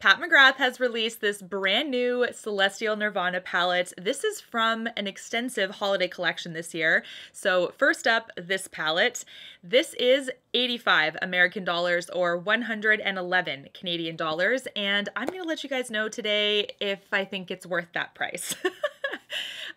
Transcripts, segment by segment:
Pat McGrath has released this brand new Celestial Nirvana palette. This is from an extensive holiday collection this year. So first up, this palette. This is 85 American dollars or 111 Canadian dollars. And I'm going to let you guys know today if I think it's worth that price.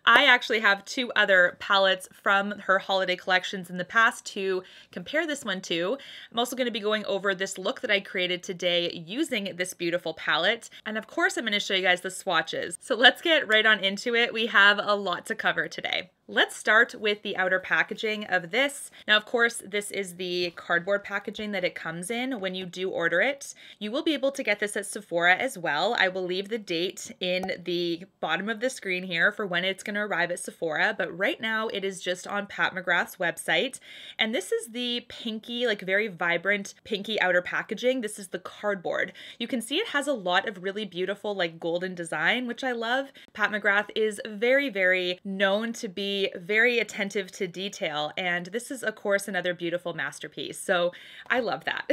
I actually have two other palettes from her holiday collections in the past to compare this one to. I'm also going to be going over this look that I created today using this beautiful palette. And of course, I'm going to show you guys the swatches. So let's get right on into it. We have a lot to cover today. Let's start with the outer packaging of this. Now, of course, this is the cardboard packaging that it comes in when you do order it. You will be able to get this at Sephora as well. I will leave the date in the bottom of the screen here for when it's going to arrive at Sephora, but right now it is just on Pat McGrath's website. And this is the pinky, like very vibrant pinky outer packaging. This is the cardboard. You can see it has a lot of really beautiful like golden design, which I love. Pat McGrath is very, very known to be very attentive to detail, and this is of course another beautiful masterpiece, so I love that.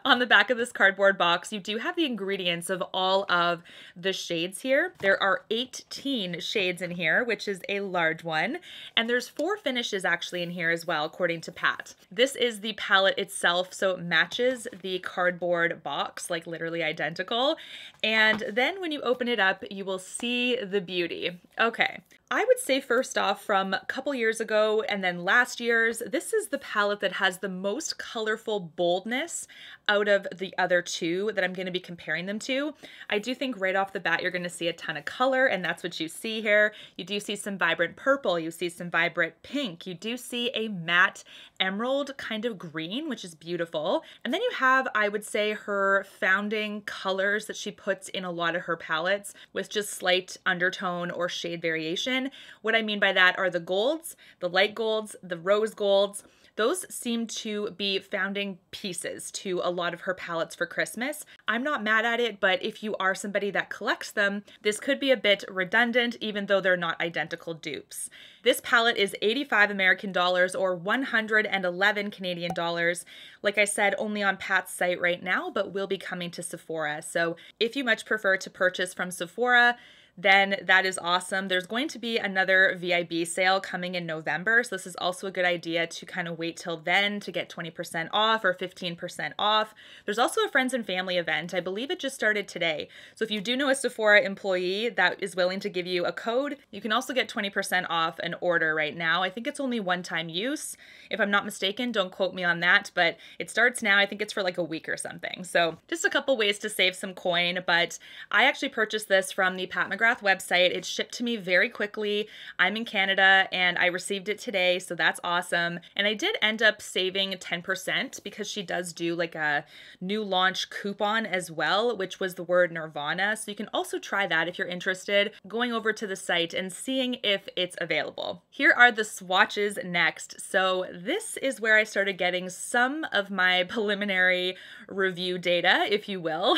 On the back of this cardboard box, you do have the ingredients of all of the shades here. There are 18 shades in here, which is a large one, and there's 4 finishes actually in here as well, according to Pat. This is the palette itself, so it matches the cardboard box, like literally identical, and then when you open it up, you will see the beauty. Okay. I would say first off, from a couple years ago and then last year's, this is the palette that has the most colorful boldness out of the other two that I'm going to be comparing them to. I do think right off the bat, you're going to see a ton of color, and that's what you see here. You do see some vibrant purple, you see some vibrant pink, you do see a matte emerald kind of green, which is beautiful. And then you have, I would say, her founding colors that she puts in a lot of her palettes with just slight undertone or shade variation. What I mean by that are the golds, the light golds, the rose golds. Those seem to be founding pieces to a lot of her palettes for Christmas. I'm not mad at it, but if you are somebody that collects them, this could be a bit redundant, even though they're not identical dupes. This palette is 85 American dollars or 111 Canadian dollars. Like I said, only on Pat's site right now, but will be coming to Sephora. So if you much prefer to purchase from Sephora, then that is awesome. There's going to be another VIB sale coming in November, so this is also a good idea to kind of wait till then to get 20% off or 15% off. There's also a friends and family event. I believe it just started today. So if you do know a Sephora employee that is willing to give you a code, you can also get 20% off an order right now. I think it's only one-time use. If I'm not mistaken, don't quote me on that, but it starts now. I think it's for like a week or something. So just a couple ways to save some coin, but I actually purchased this from the Pat McGrath website. It shipped to me very quickly. I'm in Canada and I received it today, so that's awesome. And I did end up saving 10% because she does do like a new launch coupon as well, which was the word Nirvana. So you can also try that if you're interested, going over to the site and seeing if it's available. Here are the swatches next. So this is where I started getting some of my preliminary review data, if you will.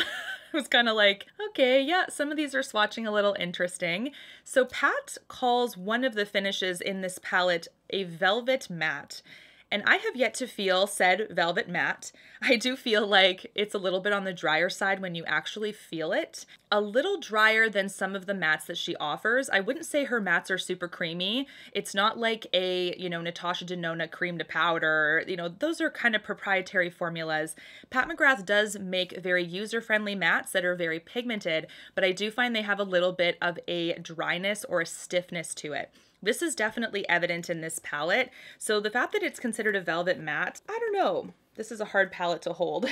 I was kind of like, okay, yeah, some of these are swatching a little interesting. So Pat calls one of the finishes in this palette a velvet matte. And I have yet to feel said velvet matte. I do feel like it's a little bit on the drier side when you actually feel it. A little drier than some of the mattes that she offers. I wouldn't say her mattes are super creamy. It's not like a, Natasha Denona cream to powder. Those are kind of proprietary formulas. Pat McGrath does make very user-friendly mattes that are very pigmented, but I do find they have a little bit of a dryness or a stiffness to it. This is definitely evident in this palette. So the fact that it's considered a velvet matte, I don't know. This is a hard palette to hold.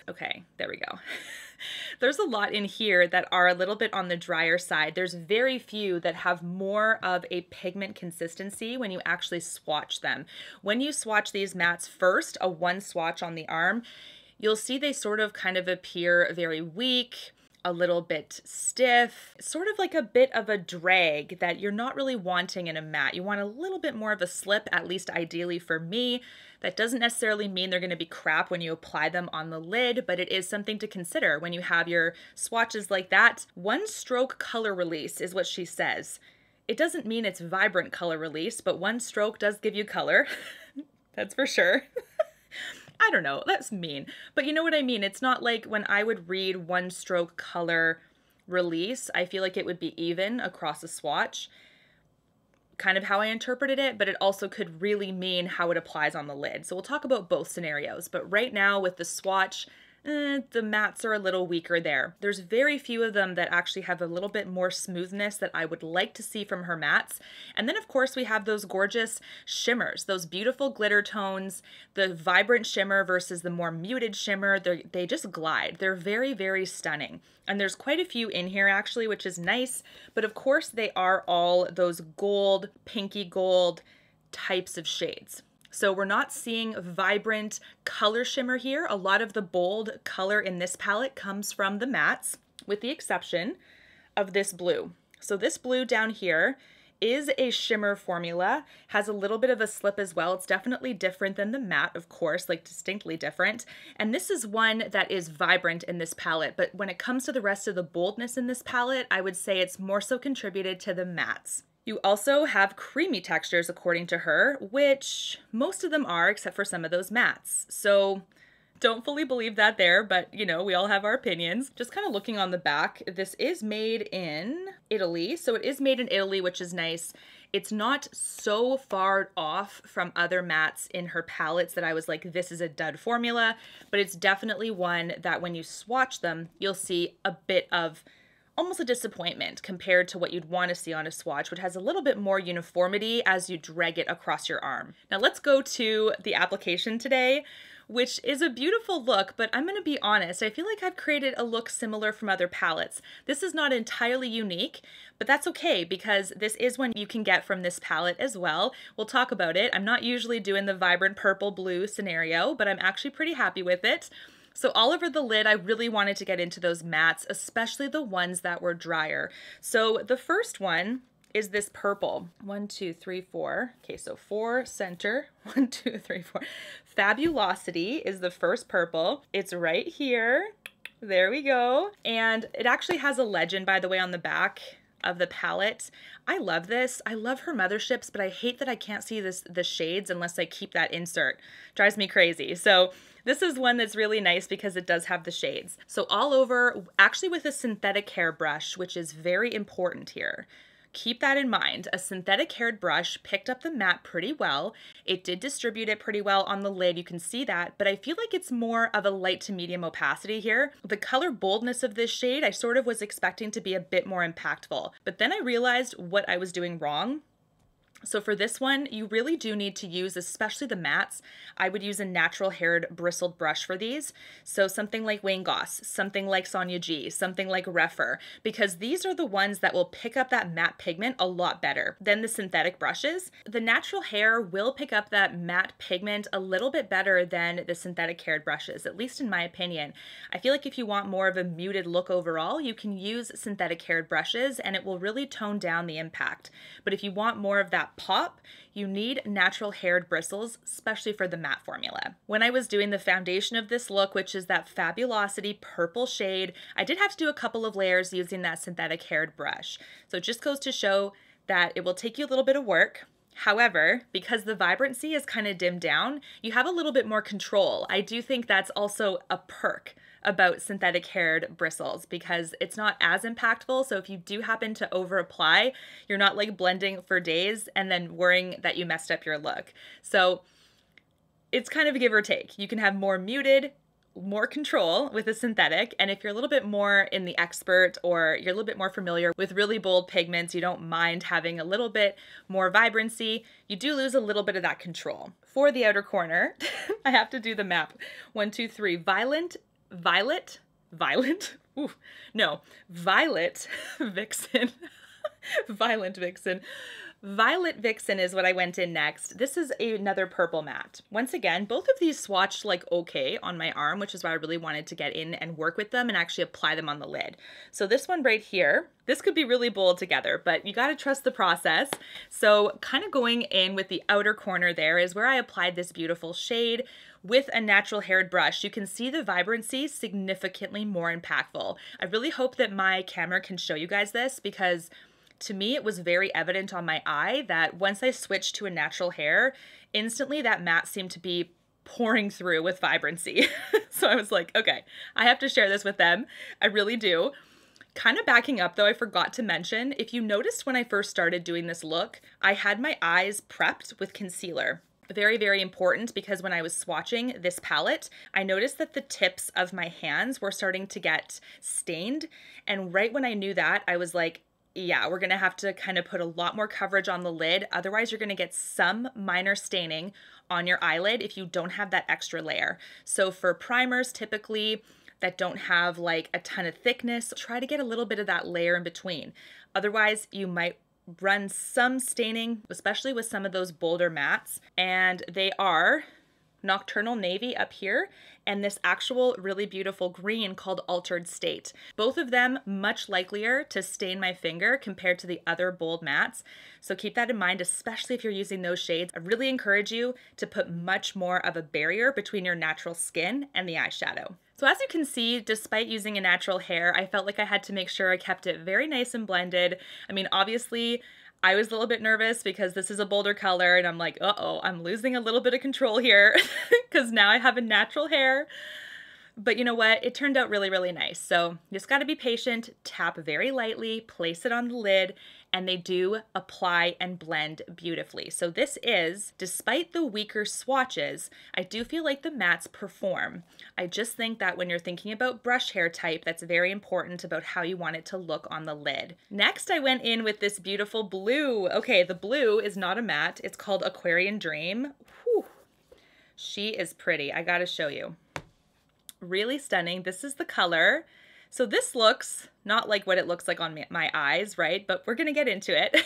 Okay, there we go. There's a lot in here that are a little bit on the drier side. There's very few that have more of a pigment consistency when you actually swatch them. When you swatch these mattes first, a one swatch on the arm, you'll see they sort of kind of appear very weak, a little bit stiff, sort of like a bit of a drag that you're not really wanting in a matte. You want a little bit more of a slip, at least ideally for me. That doesn't necessarily mean they're going to be crap when you apply them on the lid, but it is something to consider when you have your swatches like that. One stroke color release is what she says. It doesn't mean it's vibrant color release, but one stroke does give you color. That's for sure. I don't know, that's mean. But you know what I mean? It's not like when I would read one stroke color release, I feel like it would be even across a swatch. Kind of how I interpreted it, but it also could really mean how it applies on the lid. So we'll talk about both scenarios, but right now with the swatch, the mattes are a little weaker there. There's very few of them that actually have a little bit more smoothness that I would like to see from her mattes. And then of course we have those gorgeous shimmers, those beautiful glitter tones, the vibrant shimmer versus the more muted shimmer. They just glide. They're very, very stunning. And there's quite a few in here actually, which is nice. But of course they are all those gold, pinky gold types of shades. So we're not seeing vibrant color shimmer here. A lot of the bold color in this palette comes from the mattes, with the exception of this blue. So this blue down here is a shimmer formula, has a little bit of a slip as well. It's definitely different than the matte, of course, like distinctly different. And this is one that is vibrant in this palette, but when it comes to the rest of the boldness in this palette, I would say it's more so contributed to the mattes. You also have creamy textures according to her, which most of them are except for some of those mattes. So don't fully believe that there, but you know, we all have our opinions. Just kind of looking on the back, this is made in Italy. So it is made in Italy, which is nice. It's not so far off from other mattes in her palettes that I was like, this is a dud formula, but it's definitely one that when you swatch them, you'll see a bit of almost a disappointment compared to what you'd want to see on a swatch, which has a little bit more uniformity as you drag it across your arm. Now let's go to the application today, which is a beautiful look, but I'm going to be honest, I feel like I've created a look similar from other palettes. This is not entirely unique, but that's okay because this is one you can get from this palette as well. We'll talk about it. I'm not usually doing the vibrant purple blue scenario, but I'm actually pretty happy with it. So all over the lid, I really wanted to get into those mattes, especially the ones that were drier. So the first one is this purple. 1, 2, 3, 4. Okay, so 4 center. 1, 2, 3, 4. Fabulosity is the first purple. It's right here. There we go. And it actually has a legend, by the way, on the back of the palette. I love this. I love her motherships, but I hate that I can't see the shades unless I keep that insert. Drives me crazy. So this is one that's really nice because it does have the shades. So all over, actually with a synthetic hair brush, which is very important here. Keep that in mind. A synthetic haired brush picked up the matte pretty well. It did distribute it pretty well on the lid. You can see that, but I feel like it's more of a light to medium opacity here. The color boldness of this shade, I sort of was expecting to be a bit more impactful, but then I realized what I was doing wrong. So for this one, you really do need to use, especially the mattes, I would use a natural haired bristled brush for these. So something like Wayne Goss, something like Sonia G, something like Refer, because these are the ones that will pick up that matte pigment a lot better than the synthetic brushes. The natural hair will pick up that matte pigment a little bit better than the synthetic haired brushes, at least in my opinion. I feel like if you want more of a muted look overall, you can use synthetic haired brushes and it will really tone down the impact. But if you want more of that pop, you need natural haired bristles, especially for the matte formula. When I was doing the foundation of this look, which is that Fabulosity purple shade, I did have to do a couple of layers using that synthetic haired brush. So it just goes to show that it will take you a little bit of work. However, because the vibrancy is kind of dimmed down, you have a little bit more control. I do think that's also a perk about synthetic haired bristles because it's not as impactful. So if you do happen to over apply, you're not like blending for days and then worrying that you messed up your look. So it's kind of a give or take. You can have more muted, more control with a synthetic, and if you're a little bit more in the expert or you're a little bit more familiar with really bold pigments, you don't mind having a little bit more vibrancy, you do lose a little bit of that control. For the outer corner, I have to do the map. 1, 2, 3. Violet Vixen. Violent Vixen. Violet Vixen is what I went in next. This is another purple matte. Once again, both of these swatched like okay on my arm, which is why I really wanted to get in and work with them and actually apply them on the lid. So this one right here, this could be really bold together, but you got to trust the process. So kind of going in with the outer corner there is where I applied this beautiful shade with a natural haired brush. You can see the vibrancy significantly more impactful. I really hope that my camera can show you guys this because to me, it was very evident on my eye that once I switched to a natural hair, instantly that matte seemed to be pouring through with vibrancy. So I was like, okay, I have to share this with them. I really do. Kind of backing up though, I forgot to mention, if you noticed when I first started doing this look, I had my eyes prepped with concealer. Very, very important, because when I was swatching this palette, I noticed that the tips of my hands were starting to get stained. And right when I knew that, I was like, yeah, we're going to have to kind of put a lot more coverage on the lid. Otherwise, you're going to get some minor staining on your eyelid if you don't have that extra layer. So for primers, typically that don't have like a ton of thickness, try to get a little bit of that layer in between. Otherwise, you might run some staining, especially with some of those bolder mattes. And they are Nocturnal Navy up here, and this actual really beautiful green called Altered State. Both of them much likelier to stain my finger compared to the other bold mattes. So keep that in mind, especially if you're using those shades. I really encourage you to put much more of a barrier between your natural skin and the eyeshadow. So as you can see, despite using a natural hair, I felt like I had to make sure I kept it very nice and blended. I mean, obviously, I was a little bit nervous because this is a bolder color and I'm like, uh-oh, I'm losing a little bit of control here because now I have a natural hair. But you know what? It turned out really, really nice. So you just got to be patient, tap very lightly, place it on the lid, and they do apply and blend beautifully. So this is, despite the weaker swatches, I do feel like the mattes perform. I just think that when you're thinking about brush hair type, that's very important about how you want it to look on the lid. Next, I went in with this beautiful blue. Okay, the blue is not a matte. It's called Aquarian Dream. Whew. She is pretty. I gotta show you. Really stunning. This is the color. So this looks not like what it looks like on my eyes, right? But we're gonna get into it.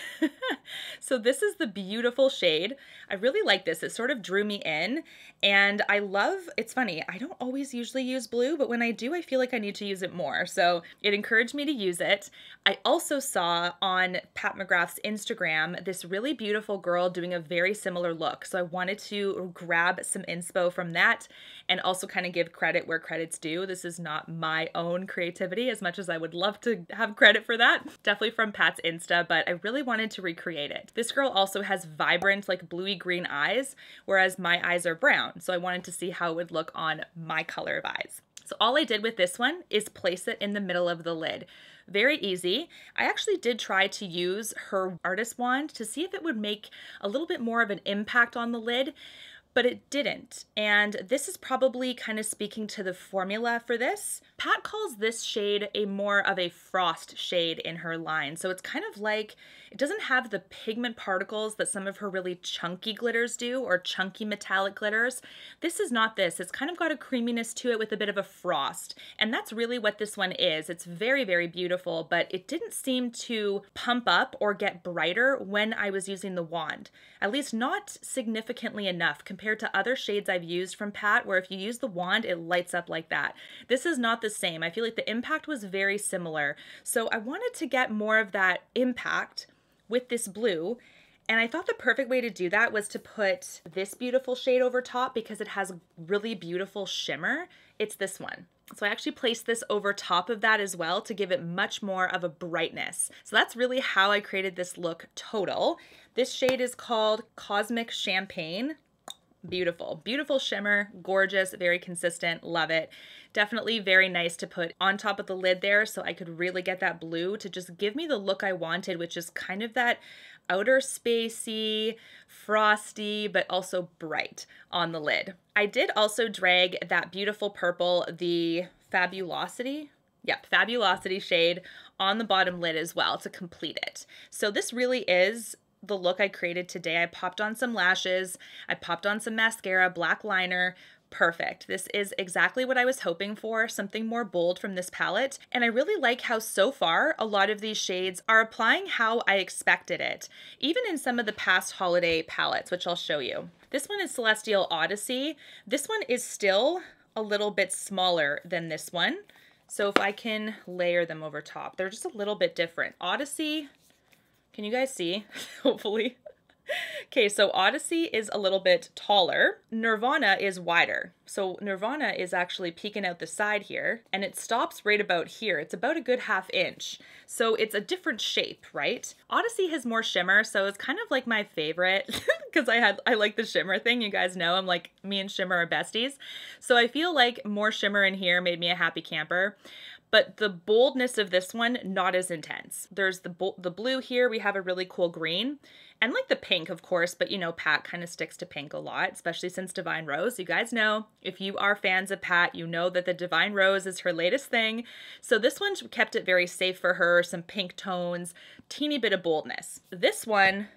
So this is the beautiful shade. I really like this. It sort of drew me in, and I love, it's funny, I don't always usually use blue, but when I do, I feel like I need to use it more. So it encouraged me to use it. I also saw on Pat McGrath's Instagram this really beautiful girl doing a very similar look. So I wanted to grab some inspo from that and also kind of give credit where credit's due. This is not my own creativity as much as I would love to have credit for that. Definitely from Pat's Insta, but I really wanted to recreate it. This girl also has vibrant, like bluey green eyes, whereas my eyes are brown. So I wanted to see how it would look on my color of eyes. So all I did with this one is place it in the middle of the lid. Very easy. I actually did try to use her artist wand to see if it would make a little bit more of an impact on the lid, but it didn't. And this is probably kind of speaking to the formula for this. Pat calls this shade a more of a frost shade in her line. So it's kind of like, it doesn't have the pigment particles that some of her really chunky glitters do, or chunky metallic glitters. This is not this. It's kind of got a creaminess to it with a bit of a frost. And that's really what this one is. It's very, very beautiful, but it didn't seem to pump up or get brighter when I was using the wand. At least not significantly enough compared to other shades I've used from Pat, where if you use the wand, it lights up like that. This is not the same. I feel like the impact was very similar. So I wanted to get more of that impact with this blue, and I thought the perfect way to do that was to put this beautiful shade over top because it has really beautiful shimmer. It's this one. So I actually placed this over top of that as well to give it much more of a brightness. So that's really how I created this look total. This shade is called Cosmic Champagne. Beautiful, beautiful shimmer, gorgeous, very consistent, love it. Definitely very nice to put on top of the lid there so I could really get that blue to just give me the look I wanted, which is kind of that outer spacey, frosty, but also bright on the lid. I did also drag that beautiful purple, the Fabulosity. Yep, Fabulosity shade on the bottom lid as well to complete it. So this really is the look I created today. I popped on some lashes, I popped on some mascara, black liner. Perfect. This is exactly what I was hoping for, something more bold from this palette. And I really like how so far a lot of these shades are applying how I expected it, even in some of the past holiday palettes, which I'll show you. This one is Celestial Odyssey. This one is still a little bit smaller than this one. So if I can layer them over top, they're just a little bit different. Odyssey, can you guys see? Hopefully. Okay, so Odyssey is a little bit taller. Nirvana is wider. So Nirvana is actually peeking out the side here, and it stops right about here. It's about a good 1/2 inch. So it's a different shape, right? Odyssey has more shimmer, so it's kind of like my favorite because I like the shimmer thing. You guys know I'm like, me and shimmer are besties. So I feel like more shimmer in here made me a happy camper. But the boldness of this one, not as intense. There's the blue here. We have a really cool green. And like the pink, of course, but you know, Pat kind of sticks to pink a lot, especially since Divine Rose. You guys know, if you are fans of Pat, you know that the Divine Rose is her latest thing. So this one kept it very safe for her, some pink tones, teeny bit of boldness. This one,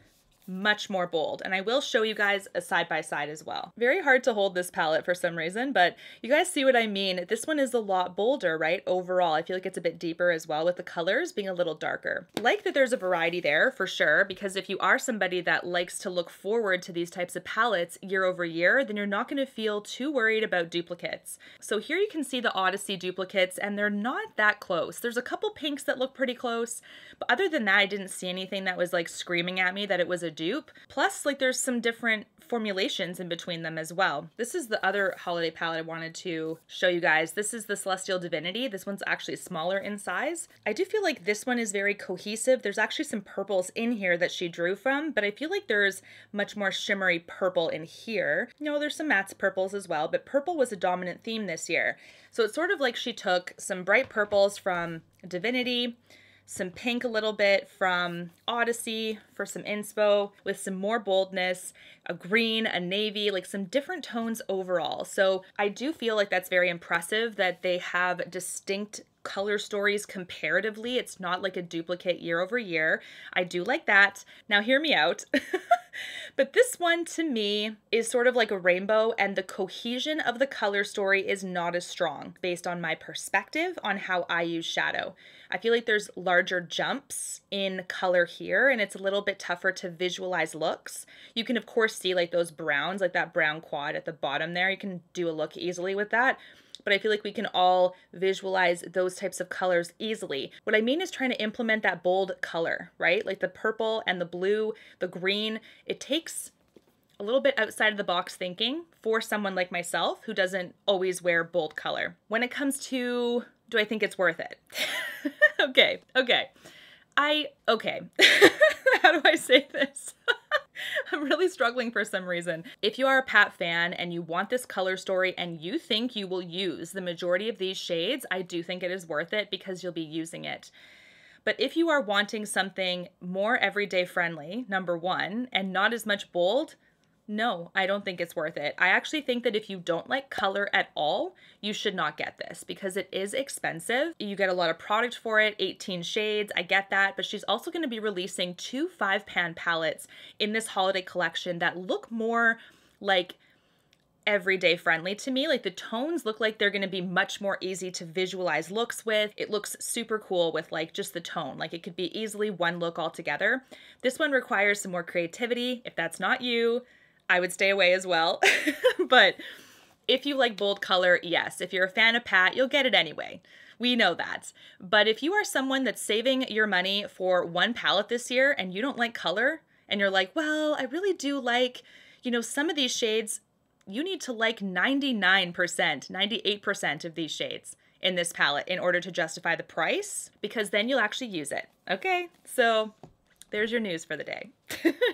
much more bold, and I will show you guys a side by side as well. Very hard to hold this palette for some reason, but you guys see what I mean. This one is a lot bolder, right? Overall, I feel like it's a bit deeper as well, with the colors being a little darker. Like that there's a variety there for sure, because if you are somebody that likes to look forward to these types of palettes year over year, then you're not going to feel too worried about duplicates. So here you can see the Odyssey duplicates, and they're not that close. There's a couple pinks that look pretty close, but other than that, I didn't see anything that was like screaming at me that it was a dupe. Plus, like, there's some different formulations in between them as well. This is the other holiday palette I wanted to show you guys. This is the Celestial Divinity. This one's actually smaller in size. I do feel like this one is very cohesive. There's actually some purples in here that she drew from, but I feel like there's much more shimmery purple in here. You know, there's some matte purples as well, but purple was a dominant theme this year. So it's sort of like she took some bright purples from Divinity, some pink a little bit from Odyssey for some inspo, with some more boldness, a green, a navy, like some different tones overall. So I do feel like that's very impressive that they have distinct color stories comparatively. It's not like a duplicate year over year. I do like that. Now hear me out. But this one to me is sort of like a rainbow, and the cohesion of the color story is not as strong based on my perspective on how I use shadow. I feel like there's larger jumps in color here, and it's a little bit tougher to visualize looks. You can of course see like those browns, like that brown quad at the bottom there. You can do a look easily with that. But I feel like we can all visualize those types of colors easily. What I mean is trying to implement that bold color, right? Like the purple and the blue, the green. It takes a little bit outside of the box thinking for someone like myself who doesn't always wear bold color. When it comes to, do I think it's worth it? Okay. How do I say this? I'm really struggling for some reason. If you are a Pat fan and you want this color story and you think you will use the majority of these shades, I do think it is worth it because you'll be using it. But if you are wanting something more everyday friendly, number one, and not as much bold, no, I don't think it's worth it. I actually think that if you don't like color at all, you should not get this because it is expensive. You get a lot of product for it, 18 shades, I get that, but she's also going to be releasing 2 5-pan palettes in this holiday collection that look more like everyday friendly to me. Like the tones look like they're going to be much more easy to visualize looks with. It looks super cool with like just the tone. Like it could be easily one look altogether. This one requires some more creativity. If that's not you, I would stay away as well. But if you like bold color, yes. If you're a fan of Pat, you'll get it anyway. We know that. But if you are someone that's saving your money for one palette this year and you don't like color and you're like, well, I really do like, you know, some of these shades, you need to like 99%, 98% of these shades in this palette in order to justify the price, because then you'll actually use it. Okay, so there's your news for the day.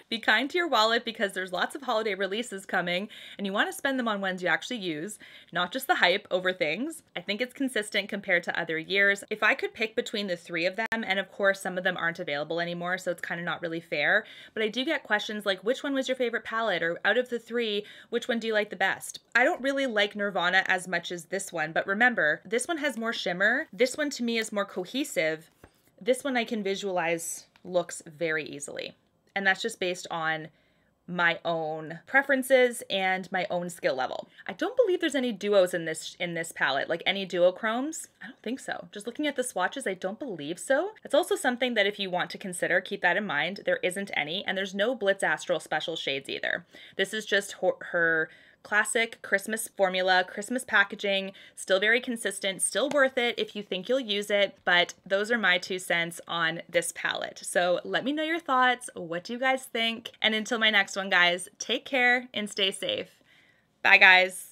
Be kind to your wallet because there's lots of holiday releases coming and you want to spend them on ones you actually use, not just the hype over things. I think it's consistent compared to other years. If I could pick between the 3 of them, and of course some of them aren't available anymore, so it's kind of not really fair, but I do get questions like, which one was your favorite palette? Or out of the 3, which one do you like the best? I don't really like Nirvana as much as this one, but remember, this one has more shimmer. This one to me is more cohesive. This one I can visualize looks very easily. And that's just based on my own preferences and my own skill level. I don't believe there's any duos in this palette, like any duochromes. I don't think so. Just looking at the swatches, I don't believe so. It's also something that if you want to consider, keep that in mind. There isn't any, and there's no Blitz Astral special shades either. This is just her Classic Christmas formula, Christmas packaging, still very consistent, still worth it if you think you'll use it, but those are my 2 cents on this palette. So let me know your thoughts. What do you guys think? And until my next one, guys, take care and stay safe. Bye, guys.